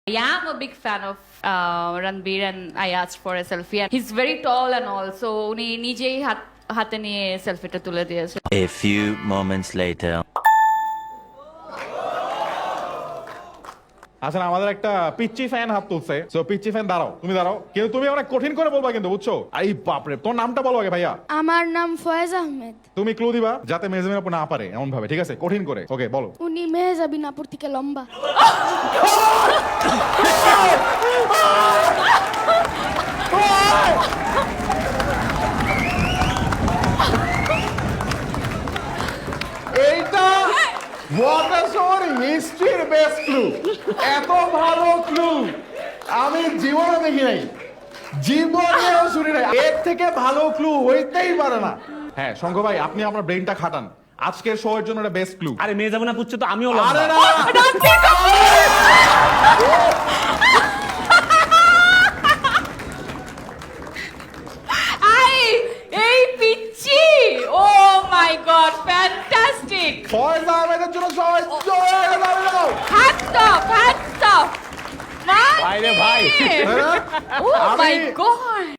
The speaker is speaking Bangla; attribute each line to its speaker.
Speaker 1: Yeah, I'm a big fan of Ranbir and I asked for a selfie. And he's very tall and all, so উনি নিজেই হাতে নিয়ে সেলফিটা তুলে দিয়েছে।
Speaker 2: A few moments later.
Speaker 3: আচ্ছা আমাদের একটা পিচ্চি ফ্যান হাত তুলছে। সো পিচ্চি ফ্যান দাঁড়াও, তুমি দাঁড়াও, কিন্তু তুমি অনেক কঠিন করে বলবা কিন্তু, বুঝছো? এই বাপরে, তোর নামটা বলো আগে ভাইয়া।
Speaker 4: আমার নাম ফয়েজ আহমেদ।
Speaker 3: তুমি ক্লু দিবা যাতে মেহজাবিন আপু না পারে এমন ভাবে, ঠিক আছে? কঠিন করে। ওকে বলো।
Speaker 4: উনি মেহজাবিন আপুর থেকে লম্বা।
Speaker 3: এইটা ওয়াটারশোর হিস্ট্রির বেস্ট ক্লু। এত ভালো ক্লু আমি জীবনে দেখি নাই, জীবনেও শুনি নাই। এর থেকে ভালো ক্লু হইতেই পারে না। হ্যাঁ শঙ্খ ভাই, আপনি আপনার ব্রেইনটা খাটান, আজকের শো এর জন্য এটা বেস্ট ক্লু।
Speaker 5: আরে মেয়ে যাবে না পুচ্ছে তো আমিও
Speaker 3: আরে
Speaker 5: লম্বা।
Speaker 3: না,
Speaker 1: এই পিচ্চি, ও মাই গড, ফ্যান্টাস্টিক।
Speaker 3: ফয়েজ আহমেদের জন্য সবাই জোরে দাঁড়িয়ে যাও।
Speaker 1: Hats off, hats off.
Speaker 5: ভাই রে ভাই।
Speaker 1: ও মাই গড।